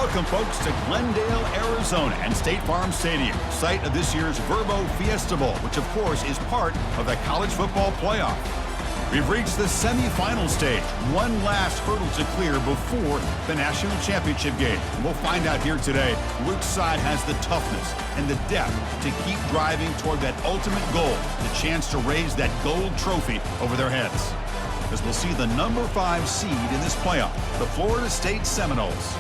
Welcome, folks, to Glendale, Arizona and State Farm Stadium, site of this year's Verbo Fiesta Bowl, which, of course, is part of the college football playoff. We've reached the semifinal stage, one last hurdle to clear before the national championship game. And we'll find out here today which side has the toughness and the depth to keep driving toward that ultimate goal, the chance to raise that gold trophy over their heads. As we'll see the number 5 seed in this playoff, the Florida State Seminoles,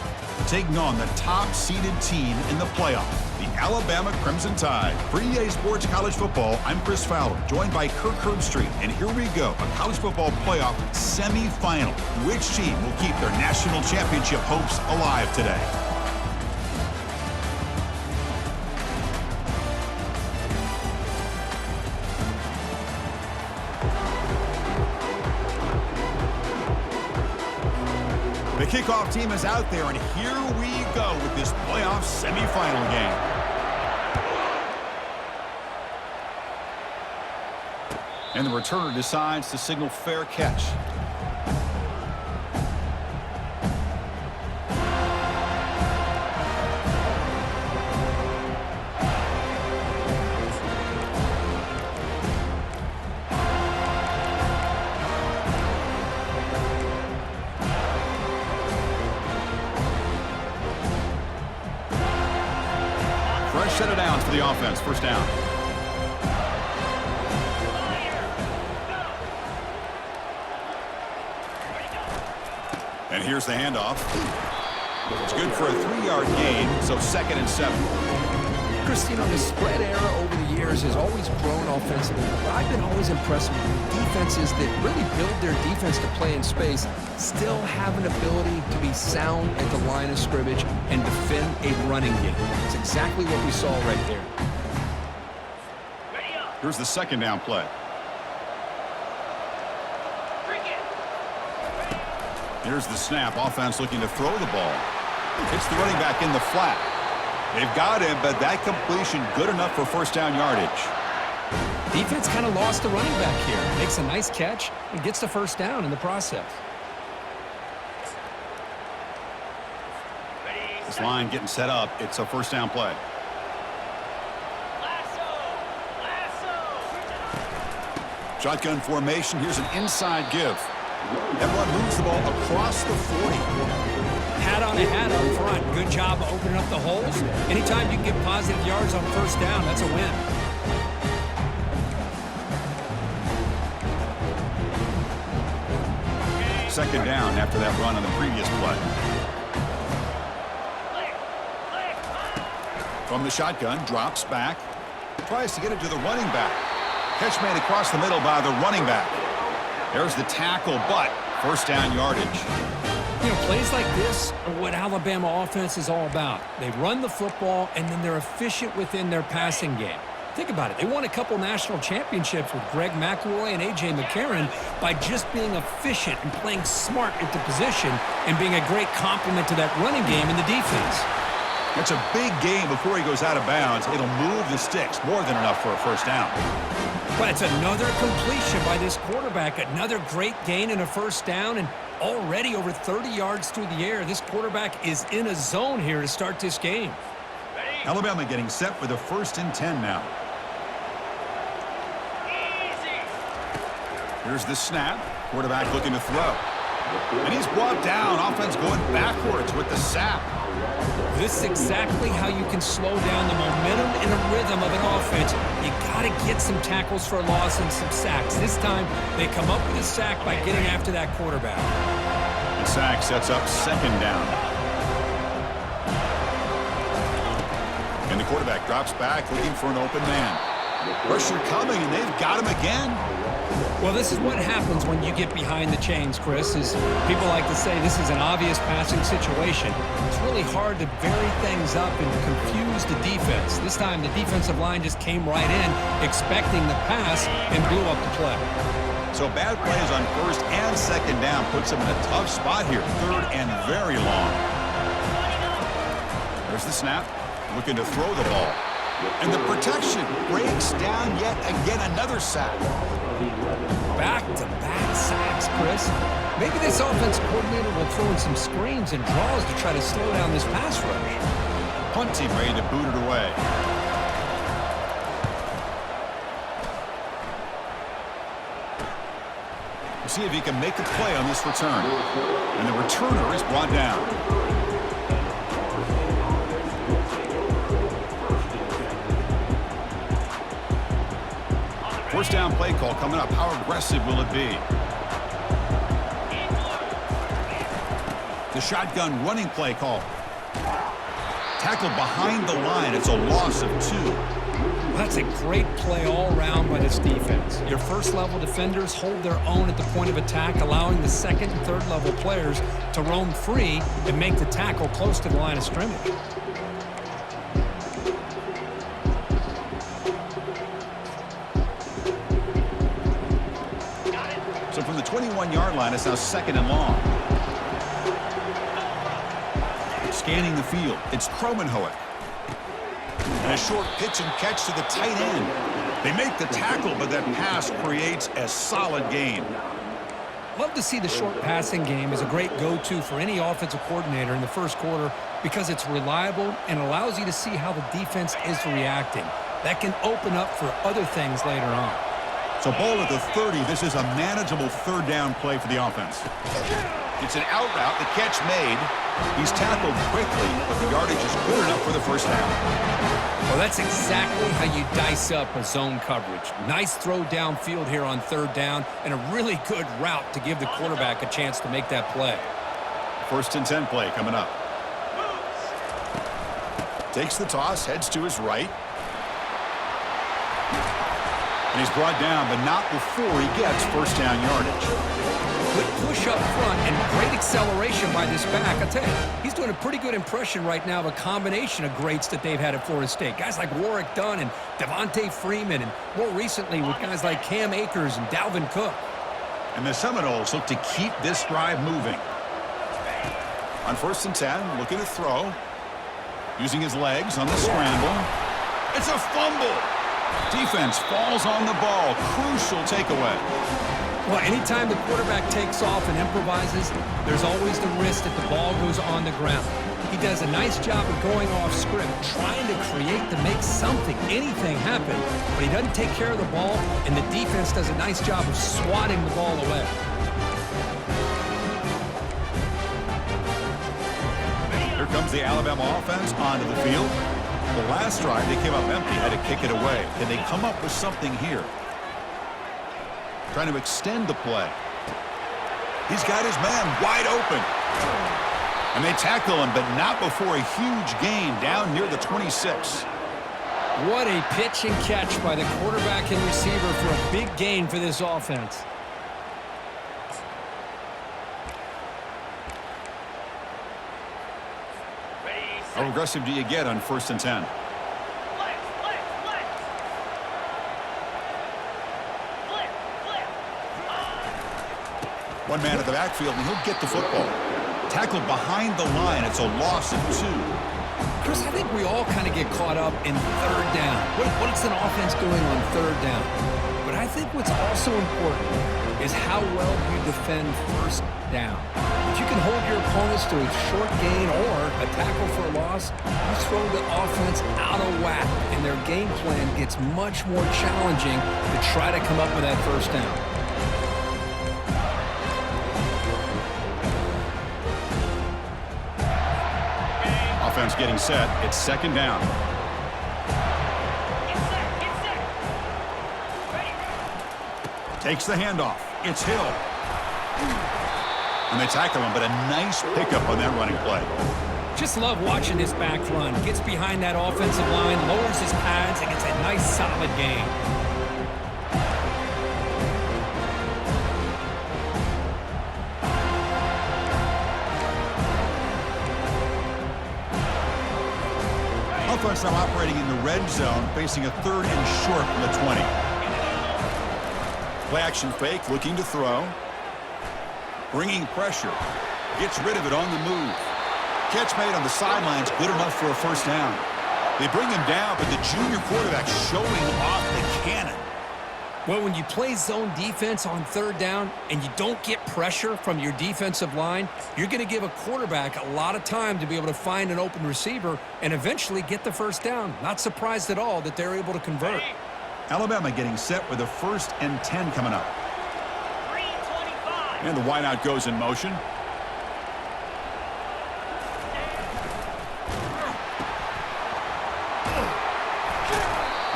taking on the top-seeded team in the playoff, the Alabama Crimson Tide. For EA Sports College Football, I'm Chris Fowler, joined by Kirk Herbstreit. And here we go, a college football playoff semifinal. Which team will keep their national championship hopes alive today? The kickoff team is out there, and here we go with this playoff semifinal game. And the returner decides to signal fair catch. Fresh set of downs for the offense. First down. And here's the handoff. It's good for a 3-yard gain, so 2nd and 7. Christine, the spread era over the years has always grown offensively, but I've been always impressed with defenses that really build their defense to play in space, still have an ability to be sound at the line of scrimmage and defend a running game. It's exactly what we saw right there. Here's the 2nd down play. Here's the snap. Offense looking to throw the ball. It's the running back in the flat. They've got him, but that completion good enough for first down yardage. Defense kind of lost the running back here. Makes a nice catch and gets the first down in the process. This line getting set up. It's a first down play. Shotgun formation. Here's an inside give. Everyone moves the ball across the 40. Hat on a hat up front. Good job of opening up the holes. Anytime you can get positive yards on first down, that's a win. Second down after that run on the previous play. From the shotgun, drops back. Tries to get it to the running back. Catch made across the middle by the running back. There's the tackle, but first down yardage. You know, plays like this are what Alabama offense is all about. They run the football, and then they're efficient within their passing game. Think about it. They won a couple national championships with Greg McElroy and A.J. McCarron by just being efficient and playing smart at the position and being a great complement to that running game in the defense. It's a big game before he goes out of bounds. It'll move the sticks more than enough for a first down. But it's another completion by this quarterback. Another great gain and a first down, and already over 30 yards through the air. This quarterback is in a zone here to start this game. Alabama getting set for the 1st and 10 now. Here's the snap. Quarterback looking to throw. And he's brought down. Offense going backwards with the sack. This is exactly how you can slow down the momentum and the rhythm of an offense. You got to get some tackles for a loss and some sacks. This time, they come up with a sack by getting after that quarterback. The sack sets up 2nd down. And the quarterback drops back looking for an open man. Pressure coming, and they've got him again. Well, this is what happens when you get behind the chains, Chris, is people like to say this is an obvious passing situation. It's really hard to vary things up and confuse the defense. This time, the defensive line just came right in, expecting the pass, and blew up the play. So bad plays on 1st and 2nd down puts them in a tough spot here. 3rd and very long. There's the snap. Looking to throw the ball. And the protection breaks down yet again. Another sack. Back-to-back sacks, Chris. Maybe this offense coordinator will throw in some screens and draws to try to slow down this pass rush. Punt team ready to boot it away. We'll see if he can make a play on this return. And the returner is brought down. First down play call coming up. How aggressive will it be? The shotgun running play call. Tackled behind the line. It's a loss of 2. That's a great play all around by this defense. Your first-level defenders hold their own at the point of attack, allowing the second and third-level players to roam free and make the tackle close to the line of scrimmage. So from the 21-yard line, it's now 2nd and long. Scanning the field, it's Kromenhoek. And a short pitch and catch to the tight end. They make the tackle, but that pass creates a solid gain. Love to see the short passing game as a great go-to for any offensive coordinator in the first quarter because it's reliable and allows you to see how the defense is reacting. That can open up for other things later on. So ball at the 30. This is a manageable third down play for the offense. It's an out route. The catch made. He's tackled quickly, but the yardage is good enough for the first down. Well, that's exactly how you dice up a zone coverage. Nice throw downfield here on third down, and a really good route to give the quarterback a chance to make that play. 1st and 10 play coming up. Takes the toss, heads to his right. And he's brought down, but not before he gets first down yardage. Good push up front and great acceleration by this back. I tell you, he's doing a pretty good impression right now of a combination of greats that they've had at Florida State. Guys like Warrick Dunn and Devontae Freeman, and more recently with guys like Cam Akers and Dalvin Cook. And the Seminoles look to keep this drive moving. On 1st and 10, looking to throw. Using his legs on the scramble. It's a fumble. Defense falls on the ball. Crucial takeaway. Well, anytime the quarterback takes off and improvises, there's always the risk that the ball goes on the ground. He does a nice job of going off script, trying to create to make something, anything happen, but he doesn't take care of the ball, and the defense does a nice job of swatting the ball away. Here comes the Alabama offense onto the field. The last drive, they came up empty, had to kick it away. Can they come up with something here? Trying to extend the play. He's got his man wide open. And they tackle him, but not before a huge gain down near the 26. What a pitch and catch by the quarterback and receiver for a big gain for this offense. How aggressive do you get on 1st and 10? One man at the backfield, and he'll get the football. Tackled behind the line. It's a loss of 2. Chris, I think we all kind of get caught up in third down. What's an offense doing on third down? But I think what's also important is how well you defend first down. If you can hold your opponents to a short gain or a tackle for a loss, you throw the offense out of whack, and their game plan gets much more challenging to try to come up with that first down. Offense getting set. It's 2nd down. Takes the handoff. It's Hill. And they tackle him, but a nice pickup on that running play. Just love watching this back run. Gets behind that offensive line, lowers his pads, and gets a nice solid gain. Offense now operating in the red zone, facing a 3rd and short from the 20. Play action fake, looking to throw. Bringing pressure. Gets rid of it on the move. Catch made on the sidelines, good enough for a first down. They bring him down, but the junior quarterback showing off the cannon. Well, when you play zone defense on third down and you don't get pressure from your defensive line, you're going to give a quarterback a lot of time to be able to find an open receiver and eventually get the first down. Not surprised at all that they're able to convert. Alabama getting set with a 1st and 10 coming up. And the wideout goes in motion.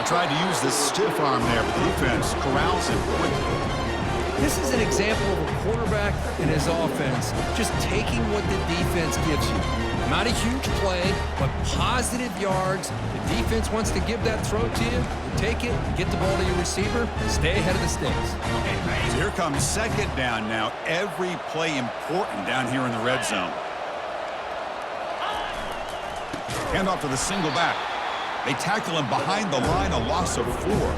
Tried to use the stiff arm there, but the defense corrals him quickly. This is an example of a quarterback and his offense just taking what the defense gives you. Not a huge play, but positive yards. The defense wants to give that throw to you. You take it, get the ball to your receiver, stay ahead of the sticks. So here comes 2nd down now. Every play important down here in the red zone. Hand off to the single back. They tackle him behind the line, a loss of 4.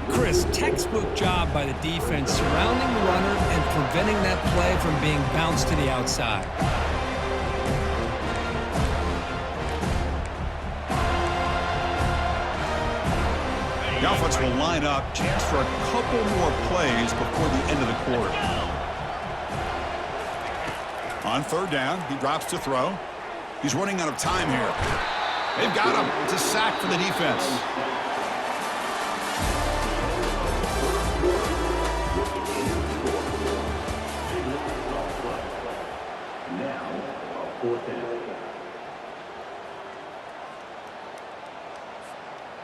Chris, textbook job by the defense surrounding the runner and preventing that play from being bounced to the outside. The offense will line up. Chance for a couple more plays before the end of the quarter. On 3rd down, he drops to throw. He's running out of time here. They've got him. It's a sack for the defense.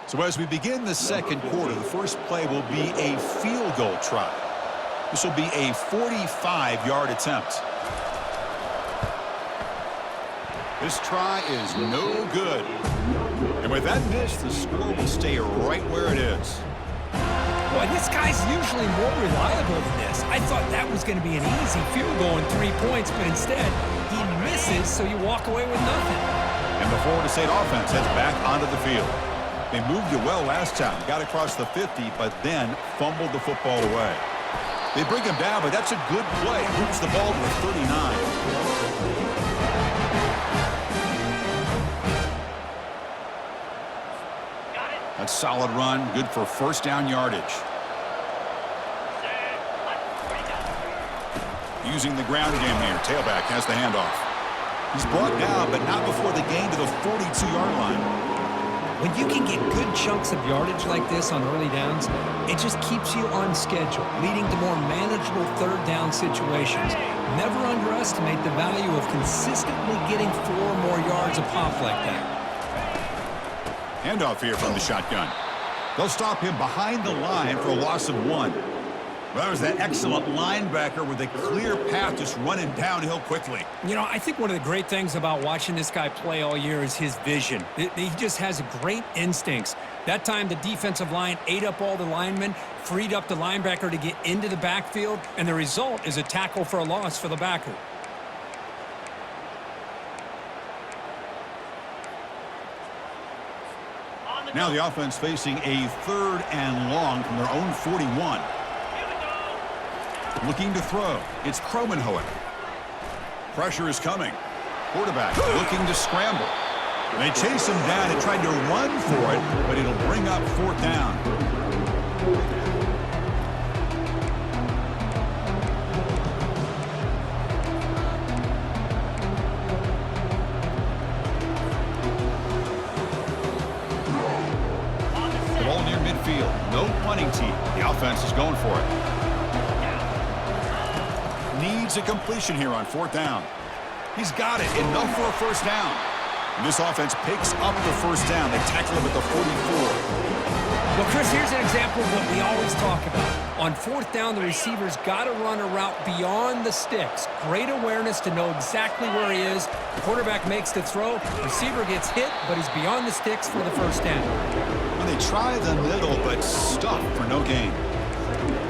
So as we begin the 2nd quarter, the first play will be a field goal try. This will be a 45-yard attempt. This try is no good. And with that miss, the score will stay right where it is. Boy, this guy's usually more reliable than this. I thought that was going to be an easy field goal and 3 points, but instead, he misses, so you walk away with nothing. And the Florida State offense heads back onto the field. They moved it well last time, got across the 50, but then fumbled the football away. They bring him down, but that's a good play. Moves the ball to the 39. That's solid run, good for 1st down yardage. Using the ground game here. Tailback has the handoff. He's brought down, but not before the gain to the 42-yard line. When you can get good chunks of yardage like this on early downs, it just keeps you on schedule, leading to more manageable 3rd down situations. Never underestimate the value of consistently getting 4 more yards a pop like that. Handoff here from the shotgun. They'll stop him behind the line for a loss of 1. Well, that was that excellent linebacker with a clear path just running downhill quickly. You know, I think one of the great things about watching this guy play all year is his vision. He just has great instincts. That time, the defensive line ate up all the linemen, freed up the linebacker to get into the backfield, and the result is a tackle for a loss for the backer. Now the offense facing a 3rd and long from their own 41. Looking to throw. It's Kromenhoek. Pressure is coming. Quarterback looking to scramble. They chase him down and tried to run for it, but it'll bring up 4th down. No punting team. The offense is going for it. Needs a completion here on 4th down. He's got it. Enough for a 1st down. And this offense picks up the 1st down. They tackle him at the 44. Well, Chris, here's an example of what we always talk about. On 4th down, the receiver's got to run a route beyond the sticks. Great awareness to know exactly where he is. The quarterback makes the throw. Receiver gets hit, but he's beyond the sticks for the 1st down. They try the middle, but stop for no gain.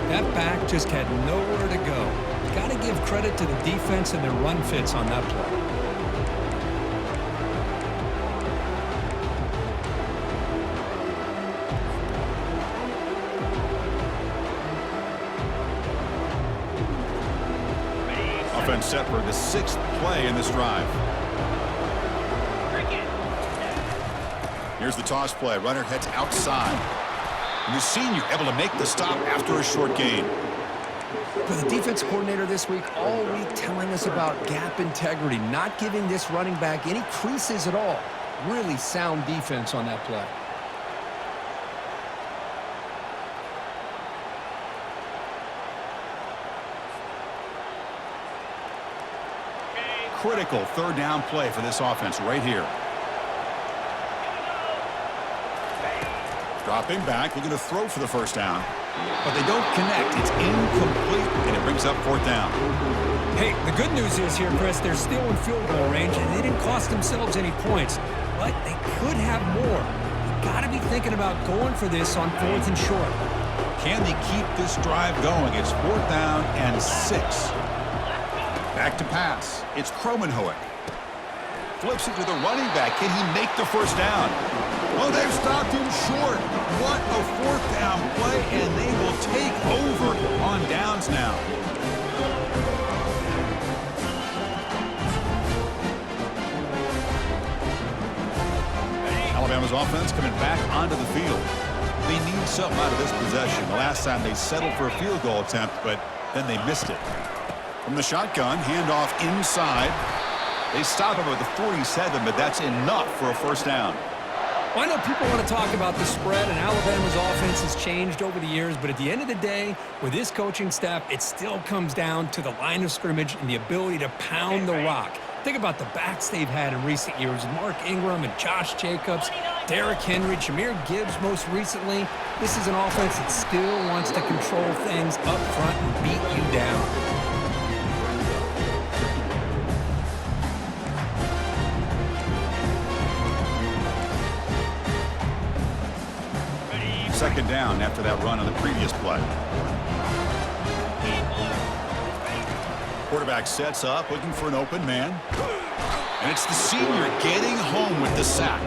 That back just had nowhere to go. Got to give credit to the defense and their run fits on that play. Offense set for the 6th play in this drive. Here's the toss play. Runner heads outside. And the senior able to make the stop after a short gain. For the defense coordinator this week, all week telling us about gap integrity, not giving this running back any creases at all. Really sound defense on that play. Critical third down play for this offense right here. Dropping back, looking to throw for the first down. But they don't connect. It's incomplete, and it brings up fourth down. Hey, the good news is here, Chris, they're still in field goal range, and they didn't cost themselves any points. But they could have more. You've got to be thinking about going for this on 4th and short. Can they keep this drive going? It's 4th down and 6. Back to pass. It's Kromenhoek. Flips it to the running back. Can he make the first down? Oh, they've stopped him short. What a 4th down play, and they will take over on downs now. Alabama's offense coming back onto the field. They need something out of this possession. The last time they settled for a field goal attempt, but then they missed it. From the shotgun, handoff inside. They stop him at the 47, but that's enough for a first down. Well, I know people want to talk about the spread, and Alabama's offense has changed over the years, but at the end of the day, with this coaching staff, it still comes down to the line of scrimmage and the ability to pound the rock. Think about the backs they've had in recent years, Mark Ingram and Josh Jacobs, Derrick Henry, Jahmyr Gibbs most recently. This is an offense that still wants to control things up front and beat you down. Second down after that run on the previous play. Quarterback sets up, looking for an open man. And it's the senior getting home with the sack.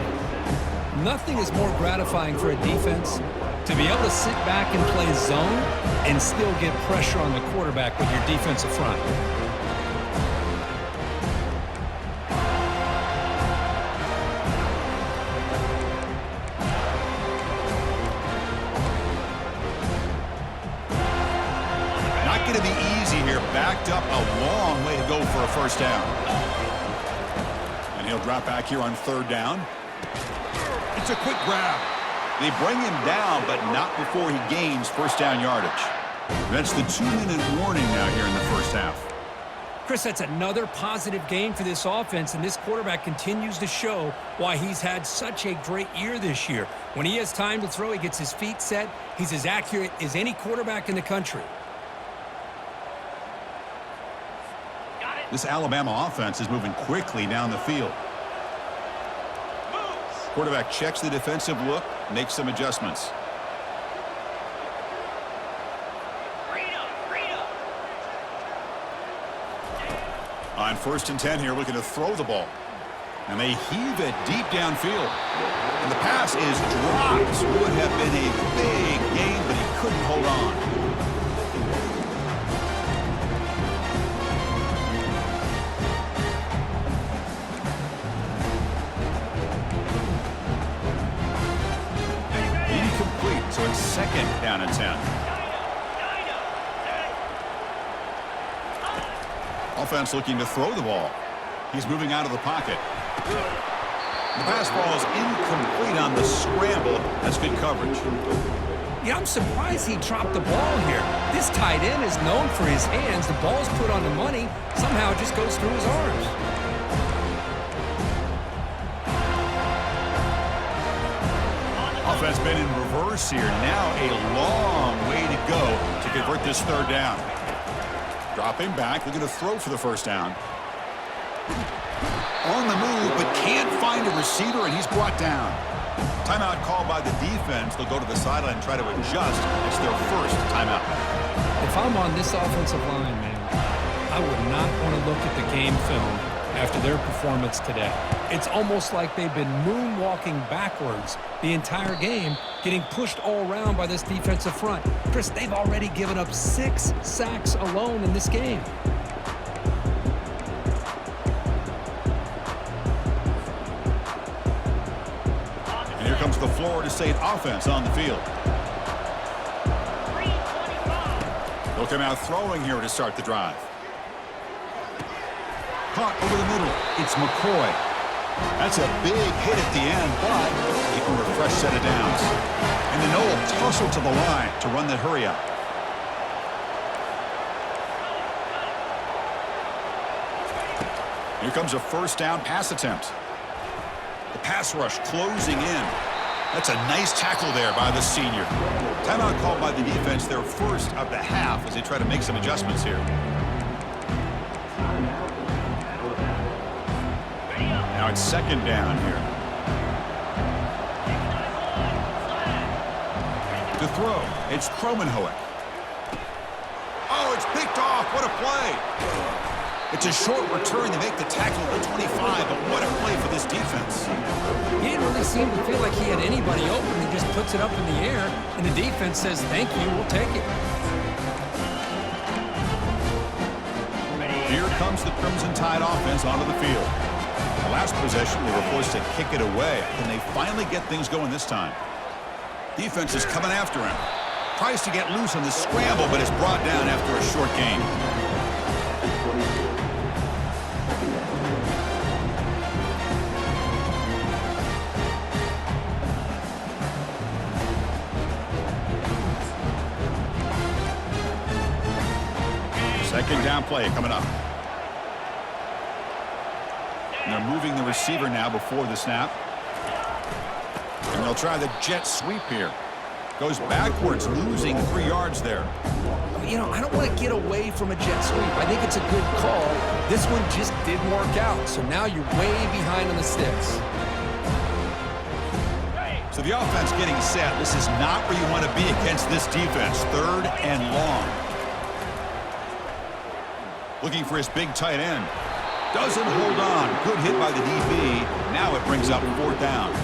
Nothing is more gratifying for a defense to be able to sit back and play zone and still get pressure on the quarterback with your defensive front. Going to be easy here. Backed up a long way to go for a first down. And he'll drop back here on 3rd down. It's a quick grab. They bring him down, but not before he gains first down yardage. That's the 2-minute warning now here in the first half. Chris, that's another positive game for this offense, and this quarterback continues to show why he's had such a great year this year. When he has time to throw, he gets his feet set. He's as accurate as any quarterback in the country. This Alabama offense is moving quickly down the field. Quarterback checks the defensive look, makes some adjustments. On 1st and 10 here, looking to throw the ball. And they heave it deep downfield. And the pass is dropped. Would have been a big gain, but he couldn't hold on. So it's 2nd down and 10. Offense looking to throw the ball. He's moving out of the pocket. The pass ball is incomplete on the scramble. That's good coverage. Yeah, I'm surprised he dropped the ball here. This tight end is known for his hands. The ball's put on the money. Somehow it just goes through his arms. Offense been in reverse here. Now a long way to go to convert this 3rd down. Dropping back, looking to throw for the first down. On the move, but can't find a receiver, and he's brought down. Timeout called by the defense. They'll go to the sideline and try to adjust. It's their first timeout. If I'm on this offensive line, man, I would not want to look at the game film after their performance today. It's almost like they've been moonwalking backwards the entire game, getting pushed all around by this defensive front. Chris, they've already given up 6 sacks alone in this game. And here comes the Florida State offense on the field. They'll come out throwing here to start the drive. Caught over the middle. It's McCoy. That's a big hit at the end, but keeping a fresh set of downs. And the Noel tussle to the line to run that hurry up. Here comes a first down pass attempt. The pass rush closing in. That's a nice tackle there by the senior. Timeout called by the defense, their first of the half, as they try to make some adjustments here. Now it's second down here. To throw, it's Kromenhoek. Oh, it's picked off. What a play. It's a short return. They make the tackle at the 25, but what a play for this defense. He didn't really seem to feel like he had anybody open. He just puts it up in the air, and the defense says, thank you, we'll take it. Here comes the Crimson Tide offense onto the field. The last possession, they were forced to kick it away. Can they finally get things going this time? Defense is coming after him. Tries to get loose on the scramble, but is brought down after a short gain. Second down play coming up. And they're moving the receiver now before the snap. And they'll try the jet sweep here. Goes backwards, losing 3 yards there. You know, I don't want to get away from a jet sweep. I think it's a good call. This one just didn't work out, so now you're way behind on the sticks. So the offense getting set. This is not where you want to be against this defense. Third and long. Looking for his big tight end. Doesn't hold on. Good hit by the DB. Now it brings up fourth down.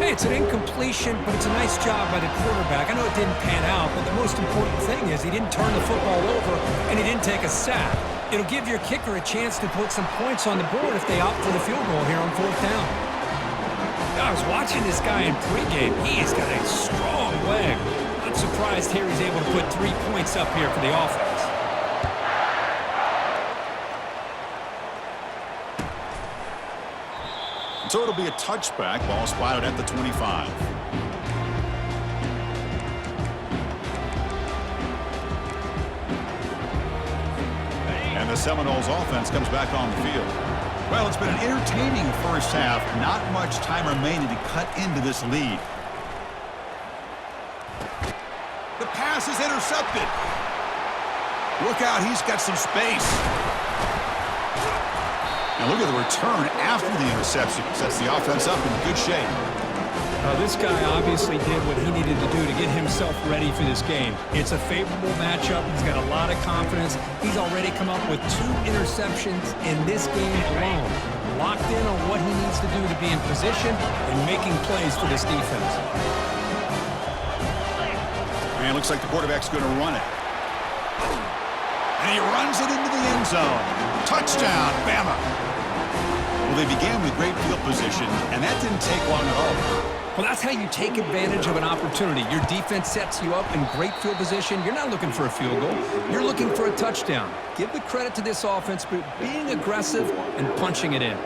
Hey, it's an incompletion, but it's a nice job by the quarterback. I know it didn't pan out, but the most important thing is he didn't turn the football over, and he didn't take a sack. It'll give your kicker a chance to put some points on the board if they opt for the field goal here on fourth down. I was watching this guy in pregame. He's got a strong leg. Not surprised here he's able to put 3 points up here for the offense. So it'll be a touchback. Ball spotted at the 25. And the Seminoles offense comes back on the field. Well, it's been an entertaining first half. Not much time remaining to cut into this lead. The pass is intercepted. Look out, he's got some space. Now look at the return after the interception. Sets the offense up in good shape. This guy obviously did what he needed to do to get himself ready for this game. It's a favorable matchup. He's got a lot of confidence. He's already come up with 2 interceptions in this game alone. Locked in on what he needs to do to be in position and making plays for this defense. And it looks like the quarterback's going to run it. And he runs it into the end zone. Touchdown, Bama. Well, they began with great field position, and that didn't take long at all. Well, that's how you take advantage of an opportunity. Your defense sets you up in great field position. You're not looking for a field goal. You're looking for a touchdown. Give the credit to this offense for being aggressive and punching it in.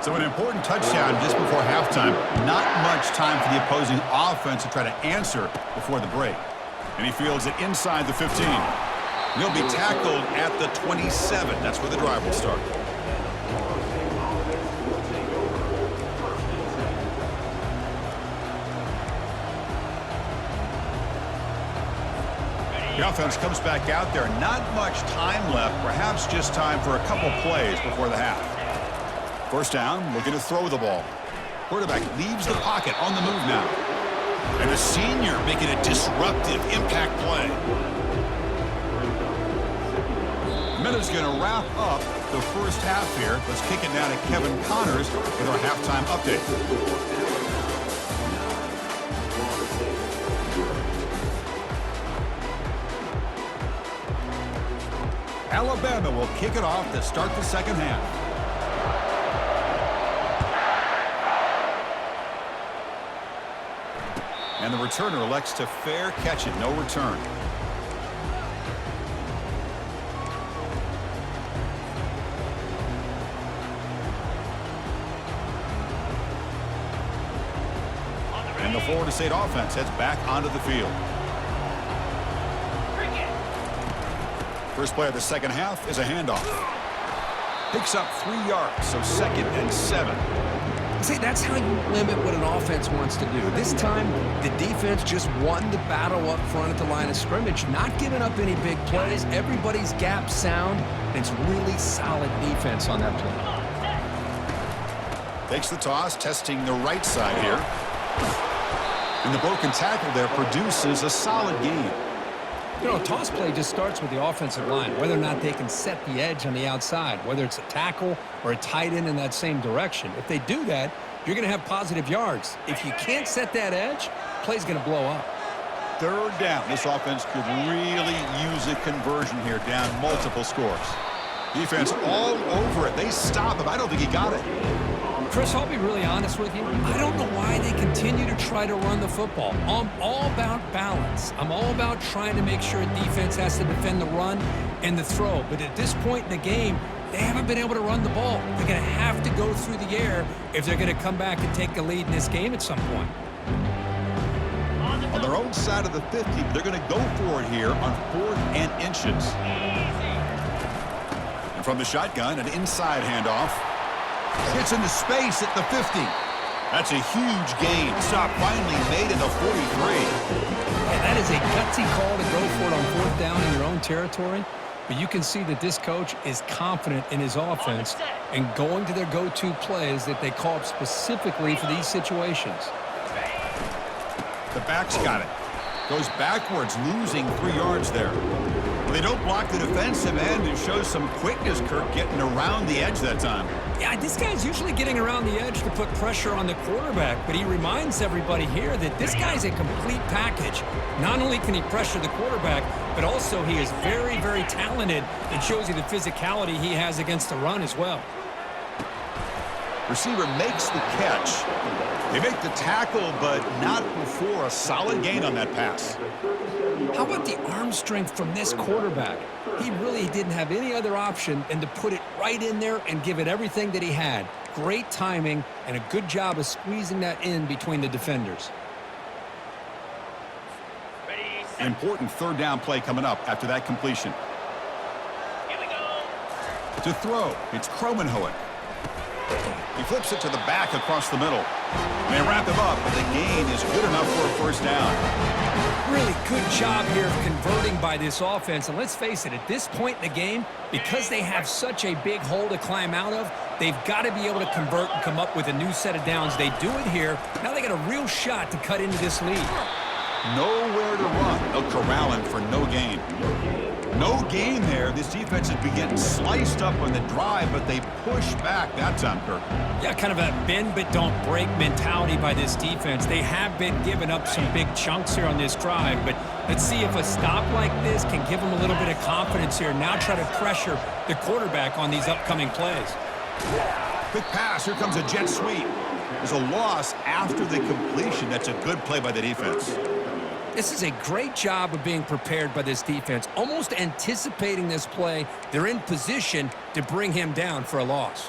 So an important touchdown just before halftime. Not much time for the opposing offense to try to answer before the break. And he fields it inside the 15. He'll be tackled at the 27. That's where the drive will start. The offense comes back out there. Not much time left. Perhaps just time for a couple plays before the half. First down, looking to throw the ball. Quarterback leaves the pocket on the move now. And a senior making a disruptive impact play. Minute's going to wrap up the first half here. Let's kick it down to Kevin Connors with our halftime update. Alabama will kick it off to start the second half. And the returner elects to fair catch it. No return. And the Florida State offense heads back onto the field. First play of the second half is a handoff. Picks up 3 yards, so 2nd and 7. See, that's how you limit what an offense wants to do. This time, the defense just won the battle up front at the line of scrimmage, not giving up any big plays. Everybody's gap sound, and it's really solid defense on that play. Takes the toss, testing the right side here. And the broken tackle there produces a solid gain. You know, a toss play just starts with the offensive line, whether or not they can set the edge on the outside, whether it's a tackle or a tight end in that same direction. If they do that, you're going to have positive yards. If you can't set that edge, play's going to blow up. 3rd down. This offense could really use a conversion here, down multiple scores. Defense all over it. They stop him. I don't think he got it. Chris, I'll be really honest with you. I don't know why they continue to try to run the football. I'm all about balance. I'm all about trying to make sure defense has to defend the run and the throw. But at this point in the game, they haven't been able to run the ball. They're going to have to go through the air if they're going to come back and take a lead in this game at some point. On their own side of the 50, they're going to go for it here on 4th and inches. And from the shotgun, an inside handoff. Gets into space at the 50. That's a huge gain. Stop finally made at the 43. Yeah, that is a gutsy call to go for it on 4th down in your own territory. But you can see that this coach is confident in his offense and going to their go-to plays that they call up specifically for these situations. The back's got it. Goes backwards, losing 3 yards there. They don't block the defensive end and shows some quickness, Kirk, getting around the edge that time. Yeah, this guy's usually getting around the edge to put pressure on the quarterback, but he reminds everybody here that this guy's a complete package. Not only can he pressure the quarterback, but also he is very, very talented. It shows you the physicality he has against the run as well. Receiver makes the catch. They make the tackle, but not before a solid gain on that pass. How about the arm strength from this quarterback? He really didn't have any other option than to put it right in there and give it everything that he had. Great timing and a good job of squeezing that in between the defenders. An important 3rd down play coming up after that completion. Here we go. To throw, it's Kromenhoek. He flips it to the back across the middle. They wrap him up, but the gain is good enough for a 1st down. Really good job here of converting by this offense. And let's face it, at this point in the game, because they have such a big hole to climb out of, they've got to be able to convert and come up with a new set of downs. They do it here. Now they got a real shot to cut into this lead. Nowhere to run. They'll corral him for no gain. No gain there. This defense has been getting sliced up on the drive, but they push back that time, Kirk. Yeah, kind of a bend but don't break mentality by this defense. They have been giving up some big chunks here on this drive, but let's see if a stop like this can give them a little bit of confidence here. Now try to pressure the quarterback on these upcoming plays. Quick pass. Here comes a jet sweep. There's a loss after the completion. That's a good play by the defense. This is a great job of being prepared by this defense, almost anticipating this play. They're in position to bring him down for a loss.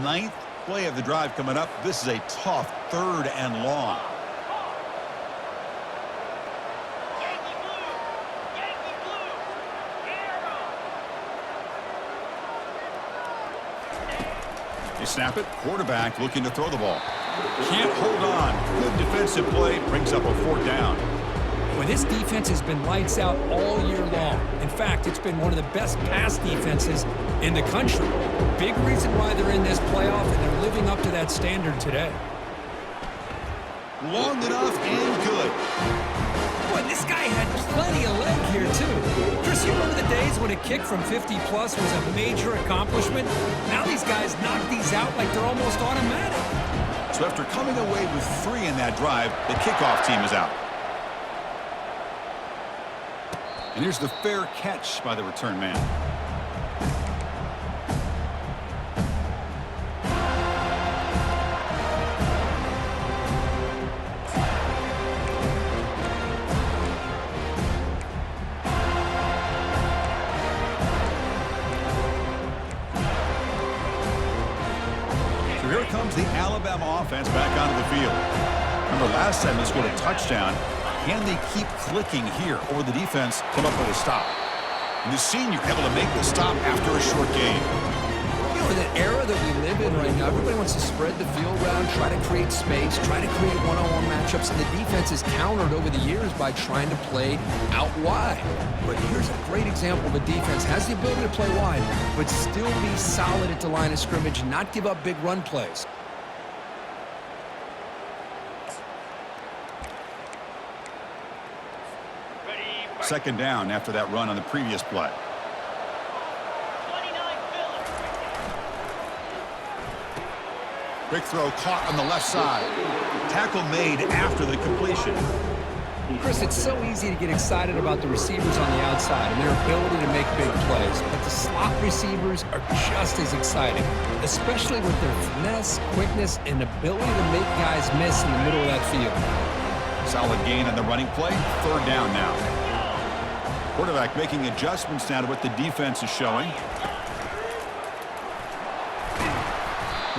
Ninth play of the drive coming up. This is a tough 3rd and long. They snap it. Quarterback looking to throw the ball. Can't hold on. Good defensive play. Brings up a 4th down. Well, this defense has been lights out all year long. In fact, it's been one of the best pass defenses in the country. Big reason why they're in this playoff, and they're living up to that standard today. Long enough and good. Boy, this guy had plenty of leg here, too. Chris, you remember the days when a kick from 50-plus was a major accomplishment? Now these guys knock these out like they're almost automatic. So after coming away with 3 in that drive, the kickoff team is out. And here's the fair catch by the return man. Alabama offense back onto the field. Remember last time they scored a touchdown. Can they keep clicking here, or the defense come up with a stop? And the senior able to make the stop after a short gain. You know, in the era that we live in right now, everybody wants to spread the field around, try to create space, try to create one-on-one matchups, and the defense is countered over the years by trying to play out wide. But here's a great example of a defense has the ability to play wide, but still be solid at the line of scrimmage and not give up big run plays. Second down after that run on the previous play. 29 Phillips. Quick throw caught on the left side. Tackle made after the completion. Chris, it's so easy to get excited about the receivers on the outside and their ability to make big plays, but the slot receivers are just as exciting, especially with their finesse, quickness, and ability to make guys miss in the middle of that field. Solid gain on the running play. Third down now. Quarterback making adjustments now to what the defense is showing.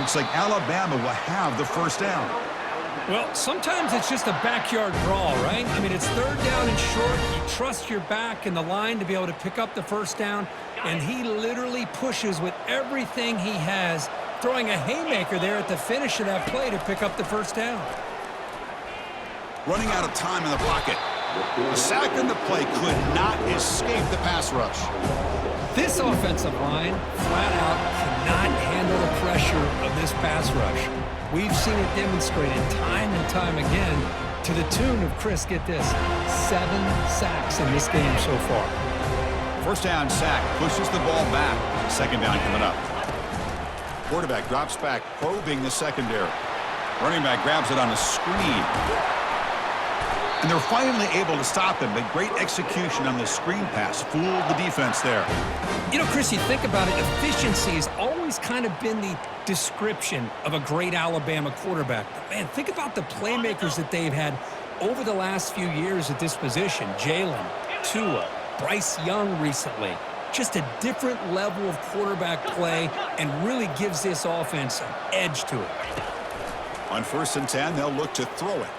Looks like Alabama will have the first down. Well, sometimes it's just a backyard brawl, right? I mean, it's third down and short. You trust your back and the line to be able to pick up the first down, and he literally pushes with everything he has, throwing a haymaker there at the finish of that play to pick up the first down. Running out of time in the pocket. The sack in the play could not escape the pass rush. This offensive line, flat out, cannot handle the pressure of this pass rush. We've seen it demonstrated time and time again to the tune of, Chris, get this, 7 sacks in this game so far. First down sack pushes the ball back. Second down coming up. Quarterback drops back, probing the secondary. Running back grabs it on a screen. And they're finally able to stop him, but great execution on the screen pass. Fooled the defense there. You know, Chris, you think about it, efficiency has always kind of been the description of a great Alabama quarterback. But, man, think about the playmakers that they've had over the last few years at this position. Jalen, Tua, Bryce Young recently. Just a different level of quarterback play and really gives this offense an edge to it. On 1st and 10, they'll look to throw it.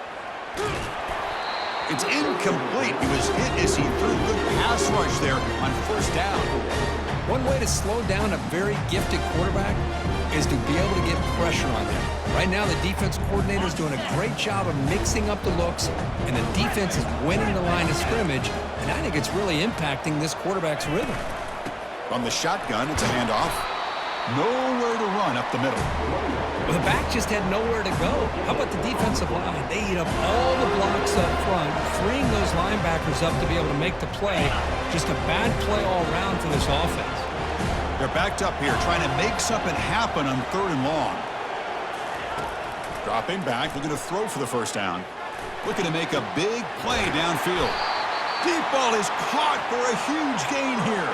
It's incomplete. He was hit as he threw. Good pass rush there on first down. One way to slow down a very gifted quarterback is to be able to get pressure on him. Right now, the defense coordinator is doing a great job of mixing up the looks, and the defense is winning the line of scrimmage, and I think it's really impacting this quarterback's rhythm. From the shotgun, it's a handoff. Nowhere to run up the middle. Well, the back just had nowhere to go. How about the defensive line? They eat up all the blocks up front, freeing those linebackers up to be able to make the play. Just a bad play all around for this offense. They're backed up here, trying to make something happen on 3rd and long. Dropping back, looking to throw for the first down. Looking to make a big play downfield. Deep ball is caught for a huge gain here.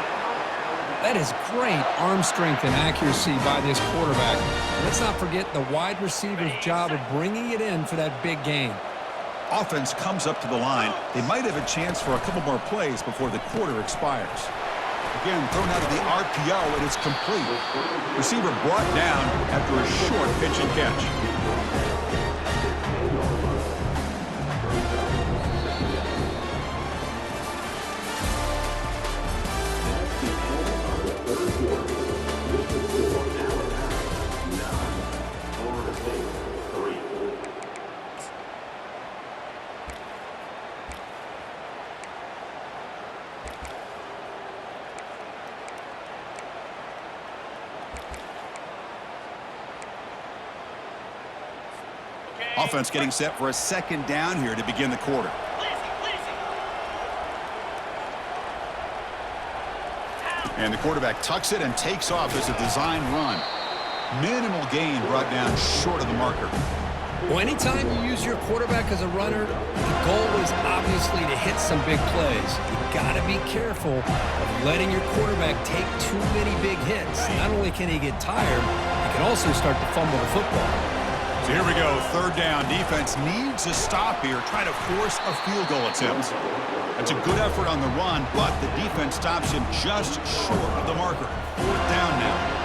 That is great arm strength and accuracy by this quarterback. Let's not forget the wide receiver's job of bringing it in for that big gain. Offense comes up to the line. They might have a chance for a couple more plays before the quarter expires. Again, thrown out of the RPO, and it's complete. Receiver brought down after a short pitch and catch. Offense getting set for a second down here to begin the quarter. And the quarterback tucks it and takes off as a design run. Minimal gain brought down short of the marker. Well, anytime you use your quarterback as a runner, the goal is obviously to hit some big plays. You got to be careful of letting your quarterback take too many big hits. Not only can he get tired, he can also start to fumble the football. So here we go, 3rd down. Defense needs a stop here, trying to force a field goal attempt. That's a good effort on the run, but the defense stops him just short of the marker. 4th down now.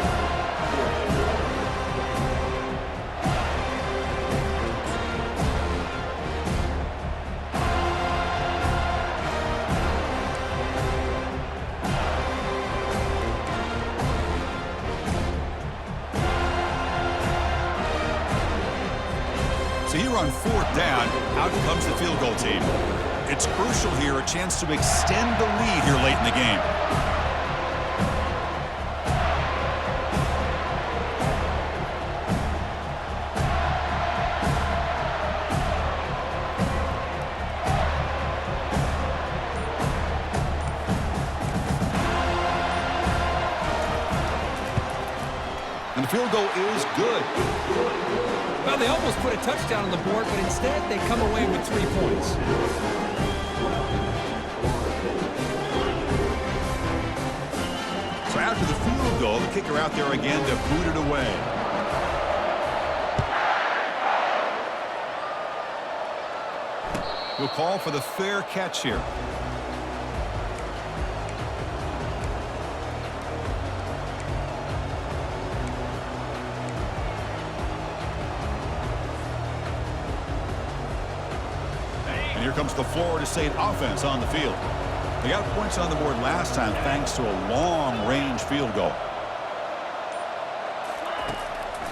on 4th down. Out comes the field goal team. It's crucial here, a chance to extend the lead here late in the game. And the field goal is good. Well, they almost put a touchdown on the board, but instead they come away with 3 points. So after the field goal, the kicker out there again to boot it away. We'll call for the fair catch here. Here comes the Florida State offense on the field. They got points on the board last time thanks to a long-range field goal.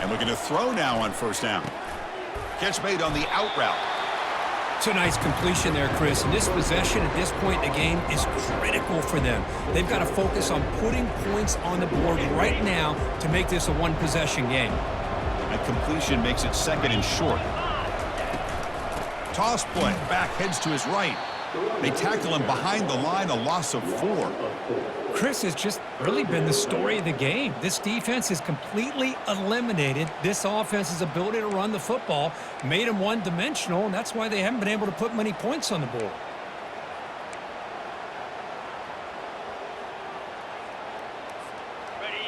And looking to throw now on 1st down. Catch made on the out route. It's a nice completion there, Chris. And this possession at this point in the game is critical for them. They've got to focus on putting points on the board right now to make this a one-possession game. That completion makes it 2nd and short. Toss play. Back heads to his right. They tackle him behind the line, a loss of 4. Chris has just really been the story of the game. This defense has completely eliminated this offense's ability to run the football, made them one-dimensional, and that's why they haven't been able to put many points on the board.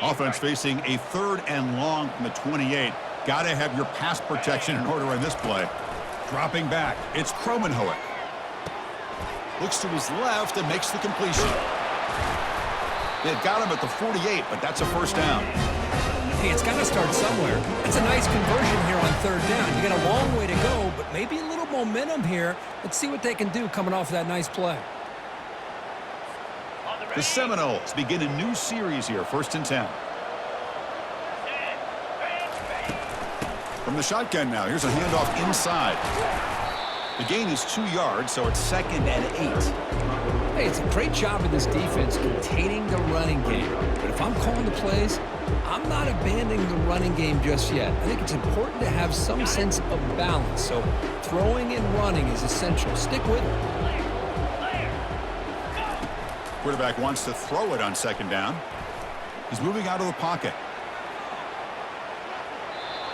Offense facing a 3rd and long from the 28. Got to have your pass protection in order on this play. Dropping back, it's Kromenhoek. Looks to his left and makes the completion. They've got him at the 48, but that's a 1st down. Hey, it's got to start somewhere. That's a nice conversion here on 3rd down. You got a long way to go, but maybe a little momentum here. Let's see what they can do coming off that nice play. The Seminoles begin a new series here, 1st and 10. From the shotgun now, here's a handoff inside. The gain is 2 yards, so it's 2nd and 8. Hey, it's a great job of this defense containing the running game. But if I'm calling the plays, I'm not abandoning the running game just yet. I think it's important to have some sense of balance. So throwing and running is essential. Stick with it. Quarterback wants to throw it on 2nd down. He's moving out of the pocket.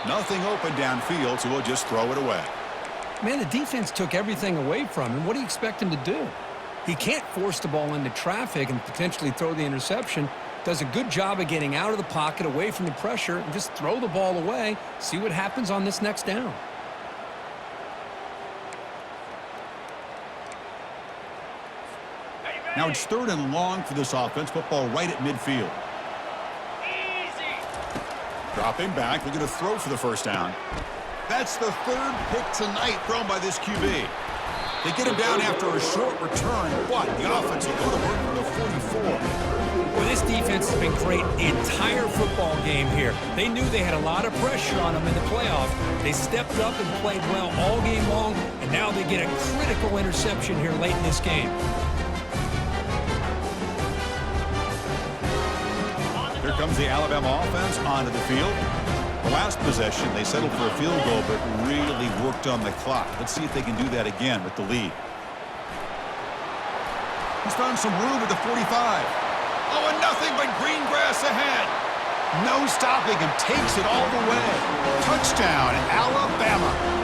Nothing open downfield, so we'll just throw it away. Man, the defense took everything away from him. What do you expect him to do? He can't force the ball into traffic and potentially throw the interception. Does a good job of getting out of the pocket, away from the pressure, and just throw the ball away. See what happens on this next down. Now it's 3rd and long for this offense. Football right at midfield. Dropping back, looking to throw for the 1st down. That's the 3rd pick tonight thrown by this QB. They get him down after a short return, but the offense will go to work from the 44. Well, this defense has been great the entire football game here. They knew they had a lot of pressure on them in the playoff. They stepped up and played well all game long, and now they get a critical interception here late in this game. Here comes the Alabama offense onto the field. The last possession, they settled for a field goal, but really worked on the clock. Let's see if they can do that again with the lead. He's found some room at the 45. Oh, and nothing but green grass ahead. No stopping him. Takes it all the way. Touchdown, Alabama.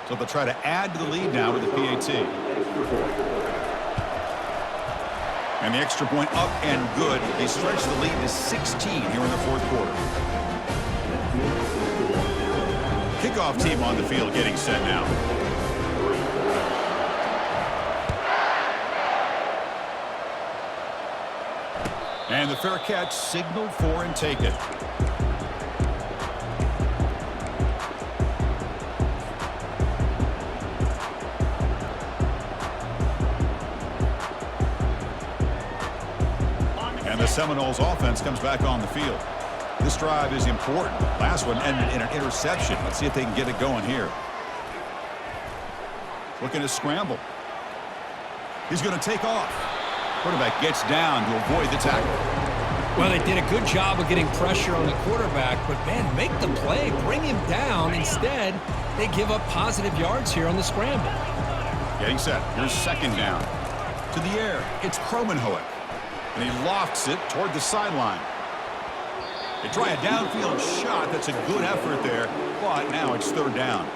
So they'll try to add to the lead now with the PAT. And the extra point up and good. They stretch the lead to 16 here in the 4th quarter. Kickoff team on the field getting set now. And the fair catch signaled for and taken. And the Seminoles offense comes back on the field. This drive is important. Last one ended in an interception. Let's see if they can get it going here. Looking to scramble. He's going to take off. Quarterback gets down to avoid the tackle. Well, they did a good job of getting pressure on the quarterback, but, man, make the play. Bring him down. Instead, they give up positive yards here on the scramble. Getting set. Here's second down. To the air. It's Kromenhoek. And he lofts it toward the sideline. They try a downfield shot. That's a good effort there, but now it's third down.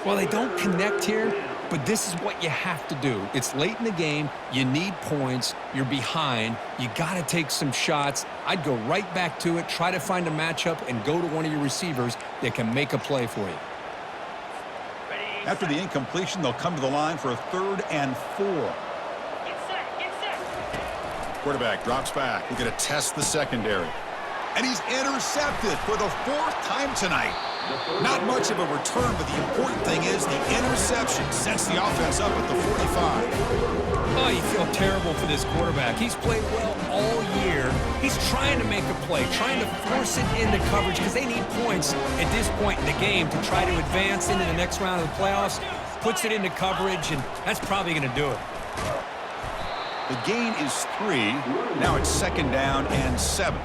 Well, they don't connect here, but this is what you have to do. It's late in the game. You need points. You're behind. You got to take some shots. I'd go right back to it, try to find a matchup, and go to one of your receivers that can make a play for you. After the incompletion, they'll come to the line for a 3rd and 4. Get set, get set. Quarterback drops back. We're going to test the secondary. And he's intercepted for the 4th time tonight. Not much of a return, but the important thing is the interception sets the offense up at the 45. Oh, you feel terrible for this quarterback. He's played well all year. He's trying to make a play, trying to force it into coverage because they need points at this point in the game to try to advance into the next round of the playoffs. Puts it into coverage, and that's probably going to do it. The gain is 3. Now it's 2nd down and 7.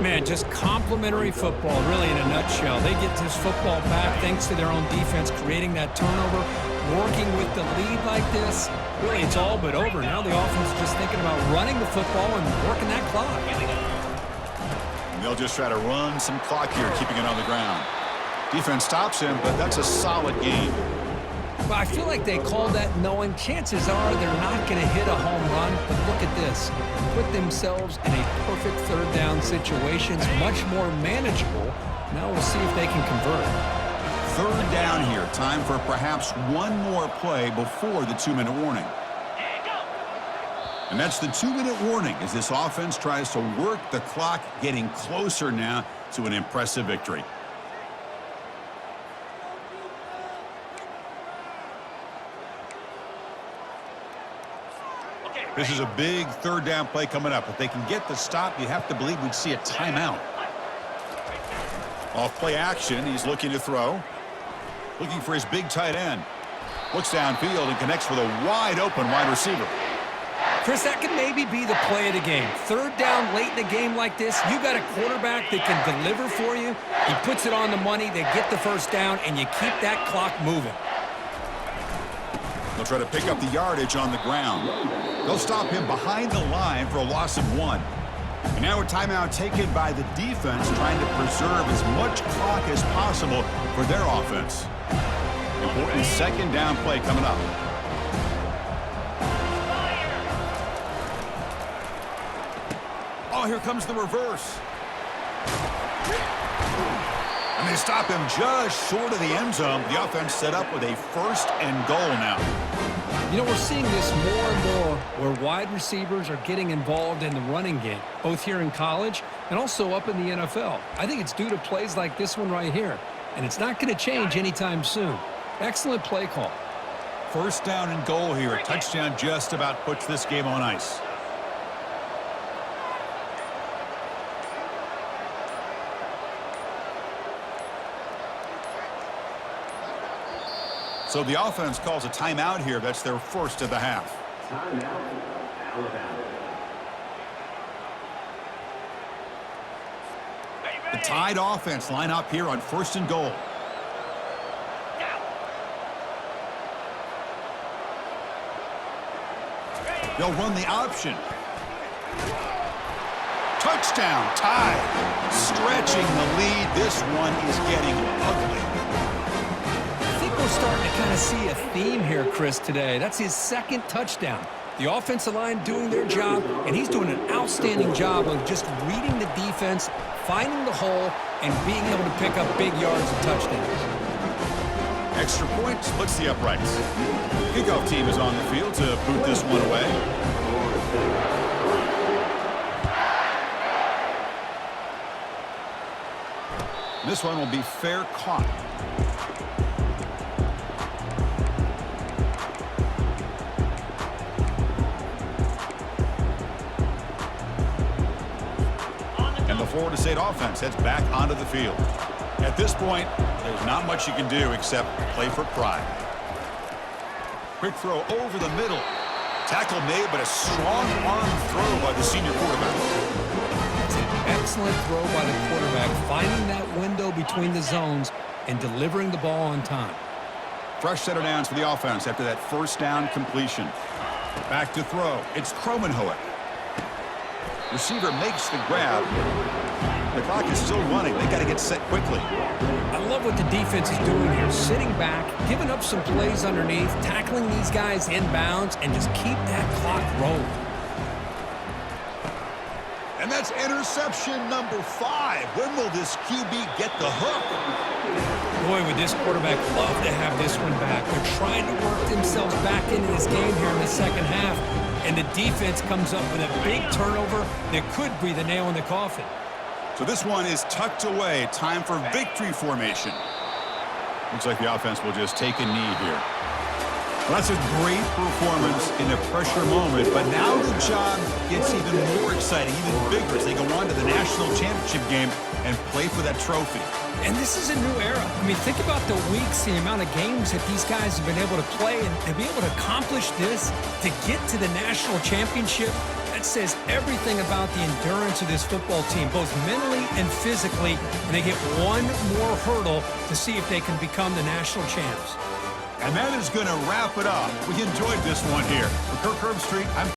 Man, just complimentary football, really, in a nutshell. They get this football back thanks to their own defense, creating that turnover, working with the lead like this. Really, it's all but over. Now the offense is just thinking about running the football and working that clock. And they'll just try to run some clock here, keeping it on the ground. Defense stops him, but that's a solid gain. But I feel like they called that knowing chances are they're not going to hit a home run. But look at this. Put themselves in a perfect 3rd down situations, much more manageable. Now we'll see if they can convert. 3rd down here. Time for perhaps one more play before the 2-minute warning. And go. And that's the 2-minute warning as this offense tries to work the clock, getting closer now to an impressive victory. This is a big 3rd down play coming up. If they can get the stop, you have to believe we'd see a timeout. Off play action, he's looking to throw. Looking for his big tight end. Looks downfield and connects with a wide open wide receiver. Chris, that could maybe be the play of the game. 3rd down late in the game like this, you got a quarterback that can deliver for you. He puts it on the money, they get the 1st down, and you keep that clock moving. They'll try to pick up the yardage on the ground. They'll stop him behind the line for a loss of 1. And now a timeout taken by the defense, trying to preserve as much clock as possible for their offense. Important 2nd down play coming up. Oh, here comes the reverse. And they stop him just short of the end zone. The offense set up with a 1st and goal now. You know, we're seeing this more and more where wide receivers are getting involved in the running game, both here in college and also up in the NFL. I think it's due to plays like this one right here, and it's not going to change anytime soon. Excellent play call. 1st down and goal here. A touchdown just about puts this game on ice. So the offense calls a timeout here. That's their 1st of the half. Timeout, Alabama. The Tide offense line up here on 1st and goal. They'll run the option. Touchdown, Tide. Stretching the lead. This one is getting ugly. We're starting to kind of see a theme here, Chris, today. That's his 2nd touchdown. The offensive line doing their job, and he's doing an outstanding job of just reading the defense, finding the hole, and being able to pick up big yards and touchdowns. Extra point splits the uprights. Kickoff team is on the field to boot this one away. This one will be fair caught. Florida State offense heads back onto the field. At this point, there's not much you can do except play for pride. Quick throw over the middle. Tackle made, but a strong arm throw by the senior quarterback. It's an excellent throw by the quarterback, finding that window between the zones and delivering the ball on time. Fresh set of downs for the offense after that first down completion. Back to throw. It's Kromenhoek. Receiver makes the grab. The clock is still running. They got to get set quickly. I love what the defense is doing here. Sitting back, giving up some plays underneath, tackling these guys inbounds, and just keep that clock rolling. And that's interception number 5. When will this QB get the hook? Boy, would this quarterback love to have this one back. They're trying to work themselves back into this game here in the second half, and the defense comes up with a big turnover that could be the nail in the coffin. So this one is tucked away. Time for victory formation. Looks like the offense will just take a knee here. Well, that's a great performance in a pressure moment, but now the job gets even more exciting, even bigger as they go on to the national championship game and play for that trophy. And this is a new era. I mean, think about the weeks, the amount of games that these guys have been able to play, and to be able to accomplish this, to get to the national championship, that says everything about the endurance of this football team, both mentally and physically, and they get one more hurdle to see if they can become the national champs. And that is going to wrap it up. We enjoyed this one here. For Kirk Herbstreit, I'm